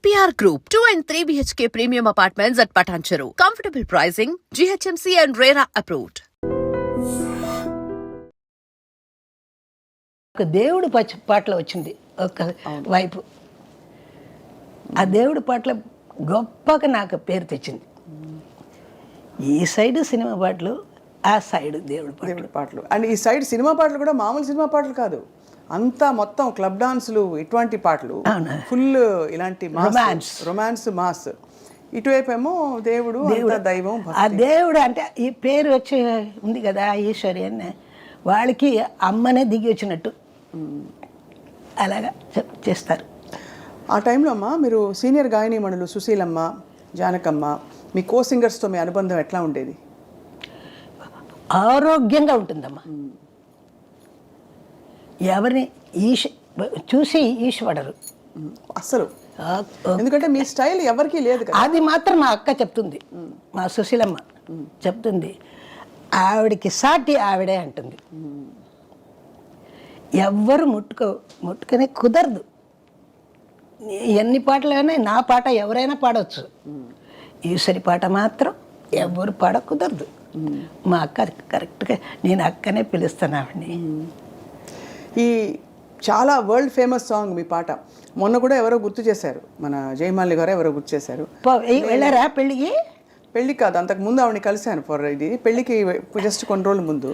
EPR Group, 2 and 3 BHK premium apartments at Patancheru. Comfortable pricing, GHMC and RERA approved. ఒక దేవుడు పాటలు వచ్చింది ఒక వైపు. ఆ దేవుడి పాటలు గొప్పగా నాకు పేరు తెచ్చింది. ఈ సైడ్ సినిమా పాటలు, ఆ సైడ్ దేవుడి పాటలు. అండ్ ఈ సైడ్ సినిమా పాటలు కూడా మామూలు సినిమా పాటలు కాదు, అంతా మొత్తం క్లబ్ డాన్సులు, ఇటువంటి పాటలు, ఫుల్ ఇలాంటి రొమాన్స్ మాస్. ఇటువైపు ఏమో దేవుడు, దైవం. ఆ దేవుడు అంటే ఈ పేరు వచ్చి ఉంది కదా, ఈశ్వరి అని, వాళ్ళకి అమ్మనే దిగి వచ్చినట్టు అలాగా చేస్తారు. ఆ టైంలో అమ్మ మీరు సీనియర్ గాయనీమణులు సుశీలమ్మ, జానకమ్మ, మీ కో సింగర్స్తో మీ అనుబంధం ఎట్లా ఉండేది? ఆరోగ్యంగా ఉంటుందమ్మా. ఎవరిని చూసి ఈశ్వడరు అసలు. ఎందుకంటే మీ స్టైల్ ఎవరికి లేదు కదా. అది మాత్రం మా అక్క చెప్తుంది, మా సుశీలమ్మ చెప్తుంది, ఆవిడకి సాటి ఆవిడే అంటుంది. ఎవ్వరు ముట్టుకునే కుదరదు. ఎన్ని పాటలైనా నా పాట ఎవరైనా పాడవచ్చు, ఈశ్వరి పాట మాత్రం ఎవరు పాడ కుదరదు. మా అక్క కరెక్ట్గా, నేను అక్కనే పిలుస్తాను ఆవిడని. ఈ చాలా వరల్డ్ ఫేమస్ సాంగ్ మీ పాట మొన్న కూడా ఎవరో గుర్తు చేశారు, మన జయమాలి గారు ఎవరో గుర్తు చేశారు. వెళ్ళారా పెళ్ళికి? పెళ్ళి కాదు, అంతకు ముందు ఆవిడని కలిశాను ఫర్ ఇది పెళ్ళికి జస్ట్ కొన్ని రోజుల ముందు.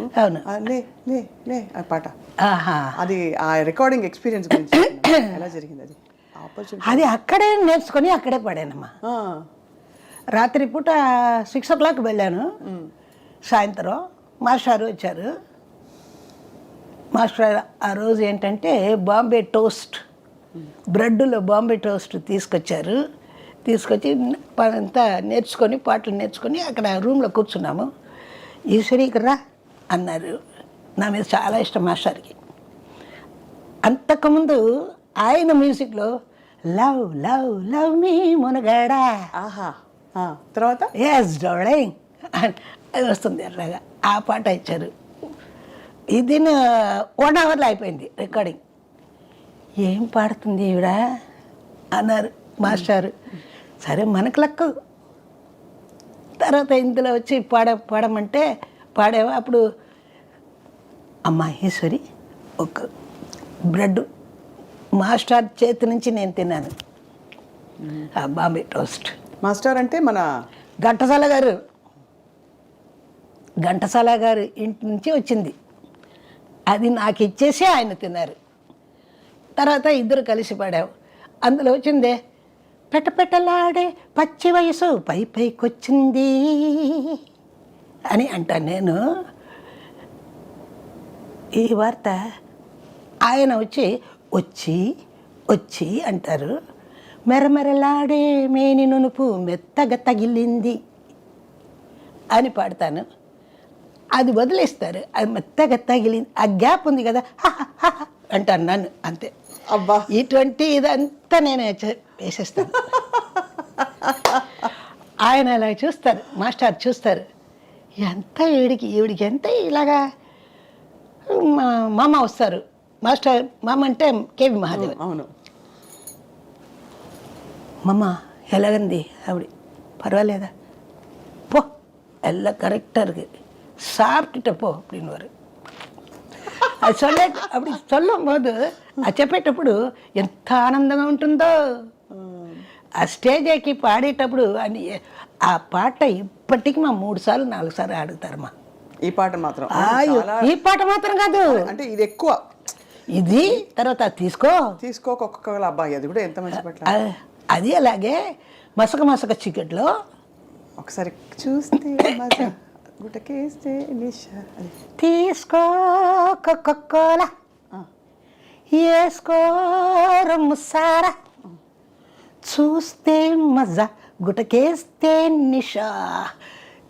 లే లే లే ఆ పాట, అది ఆ రికార్డింగ్ ఎక్స్పీరియన్స్ గురించి ఎలా జరిగింది? అది అది అక్కడే నేర్చుకొని అక్కడే పాడానమ్మా. రాత్రి పూట 6 o'clock వెళ్ళాను, సాయంత్రం మాస్టర్ వచ్చారు. మాస్టర్ ఆ రోజు ఏంటంటే బాంబే టోస్ట్, బ్రెడ్లో బాంబే టోస్ట్ తీసుకొచ్చారు. తీసుకొచ్చి అంతా నేర్చుకొని, పాటలు నేర్చుకొని అక్కడ రూమ్లో కూర్చున్నాము. ఈశ్వరికి రా అన్నారు. నా మీద చాలా ఇష్టం మాస్టర్కి. అంతకుముందు ఆయన మ్యూజిక్లో లవ్ లవ్ లవ్ మీ మునగాడా, తర్వాత ఎస్ డార్లింగ్ అది వస్తుంది. అట్లాగా ఆ పాట ఇచ్చారు. ఇది 1 hourలో అయిపోయింది రికార్డింగ్. ఏం పాడుతుంది ఈవిడ అన్నారు మాస్టారు. సరే మనకు లక్కు. తర్వాత ఇందులో వచ్చి పాడమంటే పాడేవా. అప్పుడు అమ్మ ఈశ్వరి ఒక బ్రెడ్ మాస్టర్ చేతి నుంచి నేను తిన్నాను, ఆ బాంబే టోస్ట్. మాస్టర్ అంటే మన ఘంటసాల గారు ఇంటి నుంచి వచ్చింది. అది నాకు ఇచ్చేసి ఆయన తిన్నారు. తర్వాత ఇద్దరు కలిసి పాడావు. అందులో వచ్చిందే పెట్టలాడే పచ్చి వయసు పై పైకొచ్చింది అని అంటాను నేను. ఈ వార్త ఆయన వచ్చి వచ్చి వచ్చి అంటారు. మెరమెరలాడే మేని నునుపు మెత్తగా తగిలింది అని పాడతాను. అది వదిలేస్తారు. అది మెత్తగా తగిలింది, ఆ గ్యాప్ ఉంది కదా అంటాను నన్ను, అంతే. అబ్బా, ఇదంతా నేను వేసేస్తాను. ఆయన అలా చూస్తారు, మాస్టర్ చూస్తారు. ఎంత ఈవిడికి ఎంత ఇలాగా. మామ వస్తారు, మాస్టర్ మామ అంటే కేవి మహాదేవ్. అవును. మమ్మ ఎలాగంది ఆవిడ, పర్వాలేదా, పో ఎల్ల కరెక్டாக இருக்கு, சாப்பிட்டுட்ட போ அப்படின்னுவார். అది అప్పుడు சொல்லும் போது అది చెప్పేటప్పుడు ఎంత ఆనందంగా ఉంటుందో. ఆ స్టేజ్ ఎక్కి పాడేటప్పుడు అని ఆ పాట ఇప్పటికీ మా 3 సార్లు 4 సార్లు ఆడుతారమ్మా. ఈ పాట మాత్రం, ఈ పాట మాత్రం కాదు, అంటే ఇది ఎక్కువ. ఇది తర్వాత తీసుకోక అబ్బాయి, అది కూడా ఎంత మంచి పాట. అది అలాగే మసక మసక చీకట్లో ఒకసారి చూస్తే గుటకేస్తే తీసుకో కోలా వేసుకో ముసారా చూస్తే మజా గుటకేస్తే నిషా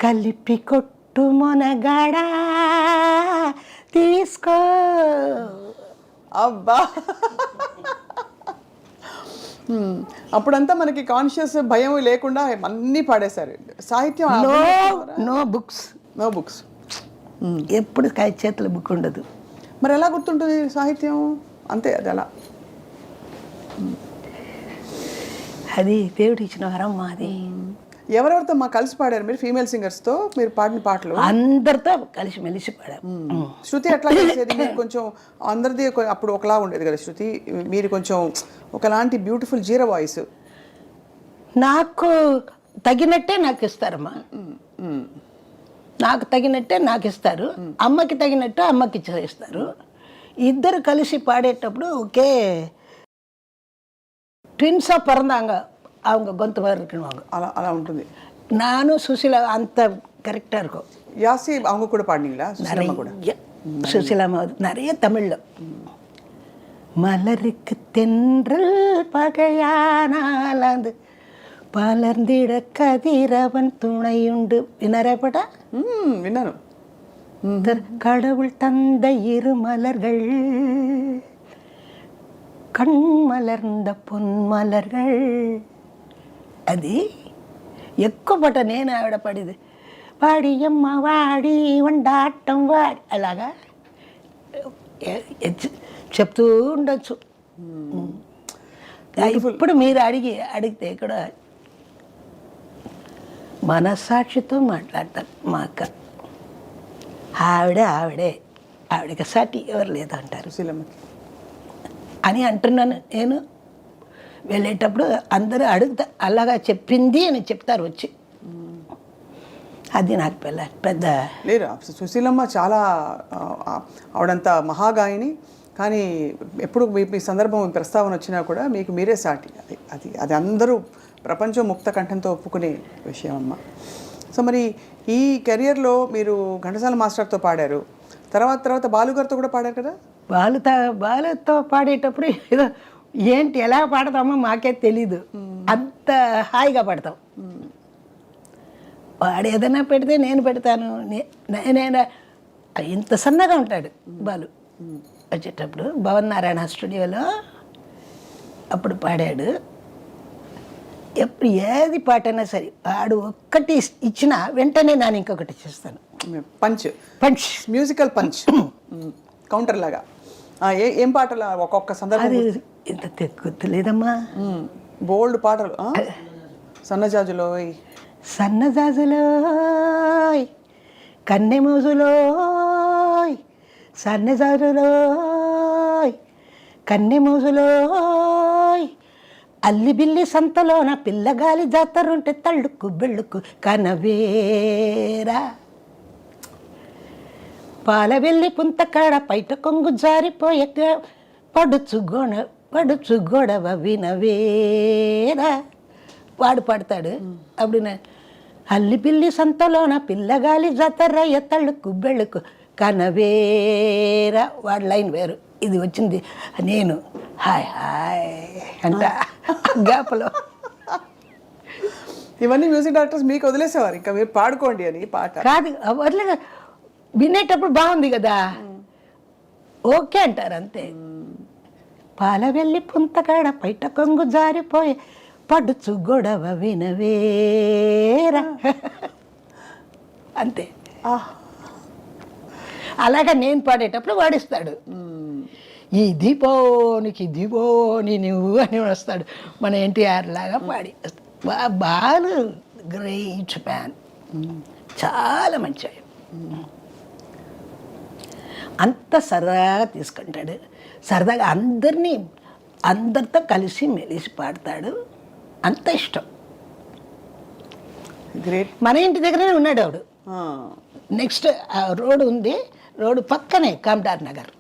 కలిపి కొట్టు మొనగాడా తీసుకో. అబ్బా, అప్పుడంతా మనకి కాన్షియస్ భయం లేకుండా అన్నీ పాడేశారు. సాహిత్యం నో బుక్స్ ఎప్పుడు చేతుల బుక్ ఉండదు. మరి ఎలా గుర్తుంటుంది సాహిత్యం? అంతే, అది అలా. అది దేవుడు ఇచ్చిన వరం అది. ఎవరెవరితో మా కలిసి పాడారు మీరు ఫీమేల్ సింగర్స్తో మీరు పాడిన పాటలు? అందరితో కలిసి మెలిసి పాడాం. శృతి ఎట్లా చేసేది? మీరు కొంచెం అందరిది అప్పుడు ఒకలా ఉండేది కదా శృతి, మీరు కొంచెం ఒకలాంటి బ్యూటిఫుల్ జీరో వాయిస్. నాకు తగినట్టే నాకు ఇస్తారమ్మా, నాకు తగినట్టే నాకు ఇస్తారు, అమ్మకి తగినట్టు అమ్మకి ఇస్తారు. ఇద్దరు కలిసి పాడేటప్పుడు ఒకే ట్విన్ஸாக பிறந்தாங்க, அவங்க గొంతు வரைக்கும் అలా అలా ఉంటుంది. நானும் சுசிலா அந்த கரெக்டாக இருக்கும். யாசி அவங்க கூட பாடினீங்களா? சுசிலா கூட. சுசிலாமா நிறைய தமிழில். மலருக்கு தென்றல் பகையானால் அந்த பலர்ந்திட கதிரவன் துணையுண்டு வினரப்படா. வின்னானு. கடவுள் தந்த இரு மலர்கள் கண் మలర్ந்த పొన్మలర్గల్. అది ఎక్కువ పాట నేను ఆవిడ పడేది. వాడియమ్మ వాడి వండాటం వాడి అలాగా చెప్తూ ఉండొచ్చు. ఇప్పుడు మీరు అడిగితే కూడా మనస్సాక్షితో మాట్లాడతారు మా అక్క. ఆవిడకి సాటి ఎవరు లేదంటారు అని అంటున్నాను నేను. వెళ్ళేటప్పుడు అందరూ అడుగుతా అలాగా చెప్పింది అని చెప్తారు వచ్చి. అది నాకు పెద్ద లేరు. సుశీలమ్మ చాలా ఆవిడంత మహాగాయని, కానీ ఎప్పుడు మీ సందర్భం ప్రస్తావన వచ్చినా కూడా మీకు మీరే సాటి. అది అది అందరూ ప్రపంచం ముక్త కంఠంతో ఒప్పుకునే విషయం అమ్మ. సో మరి ఈ కెరియర్లో మీరు ఘంటసాల మాస్టర్తో పాడారు, తర్వాత బాలుగారితో కూడా పాడారు కదా? బాలుతో పాడేటప్పుడు ఏదో ఏంటి ఎలా పాడతామో మాకే తెలీదు, అంత హాయిగా పాడతాం. వాడు ఏదైనా పెడితే నేను పెడతాను. నేను ఇంత సన్నగా ఉంటాడు బాలు. వచ్చేటప్పుడు భవన్ నారాయణ స్టూడియోలో అప్పుడు పాడాడు. ఎప్పుడు ఏది పాటైనా సరే వాడు ఒక్కటి ఇచ్చినా వెంటనే నేను ఇంకొకటి చేస్తాను. పంచ్ మ్యూజికల్ పంచ్ కౌంటర్ లాగా. ఏం పాటలు ఒక్కొక్క సందర్భం? అది ఇంత గుర్తులేదమ్మా. బోల్డ్ పాటలు. సన్నజాజులోయ్ సన్నజాజులోయ్ కన్నెమూజులోయ్ సన్నజాజులోయ్ కన్నెమూజులోయ్ అల్లి బిల్లి సంతలోన పిల్లగాలి జాతరుంటే తళ్ళుకు బెళ్ళుకు కనవేరా పాలవెల్లి పుంతకాడ పైట కొంగు జారిపోయే పడుచు గొడవ వినవేరా వాడు పాడతాడు. అప్పుడు అల్లి పిల్లి సంతలోన పిల్లగాలి జాతరయ్య తళ్ళుకు బెళ్ళుకు కనవేరా వాడు లైన్ వేరు. ఇది వచ్చింది నేను హాయ్ హాయ్ అంట గాపలో. ఇవన్నీ మ్యూజిక్ డైరెక్టర్స్ మీకు వదిలేసేవారు, ఇంకా మీరు పాడుకోండి అని పాట కాదు. వదిలే వినేటప్పుడు బాగుంది కదా ఓకే అంటారు అంతే. పాలవెల్లి పుంతకాడ పైట కొంగు జారిపోయే పడుచు గొడవ వినవేరా అంతే. అలాగా నేను పాడేటప్పుడు వాడిస్తాడు. ఈ దీపోనికి దీపోని నువ్వు అని వస్తాడు. మన ఎన్టీఆర్ లాగా పాడి బాలు గ్రేట్ మ్యాన్, చాలా మంచి ఆయన. అంత సరదాగా తీసుకుంటాడు, సరదాగా అందరితో కలిసి మెలిసి పాడతాడు. అంత ఇష్టం. గ్రేట్. మన ఇంటి దగ్గరనే ఉన్నాడు ఆవిడ. నెక్స్ట్ రోడ్డు ఉంది, రోడ్డు పక్కనే కామ్డార్ నగర్.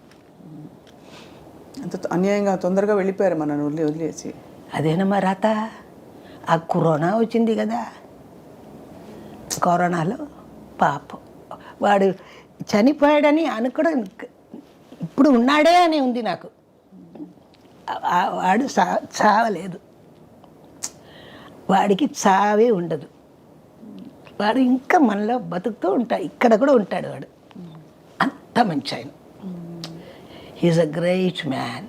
అంత అన్యాయంగా తొందరగా వెళ్ళిపోయారు మన వదిలేసి. అదేనమ్మా రాత. ఆ కరోనా వచ్చింది కదా, కరోనాలో పాపం వాడు చనిపోయాడని అనుకోవడం ఇప్పుడు ఉన్నాడే అని ఉంది నాకు. వాడు చావలేదు, వాడికి చావే ఉండదు. వాడు ఇంకా మనలో బతుకుతూ ఉంటాడు, ఇక్కడ కూడా ఉంటాడు వాడు. అంత మంచి ఆయన. He's a great man.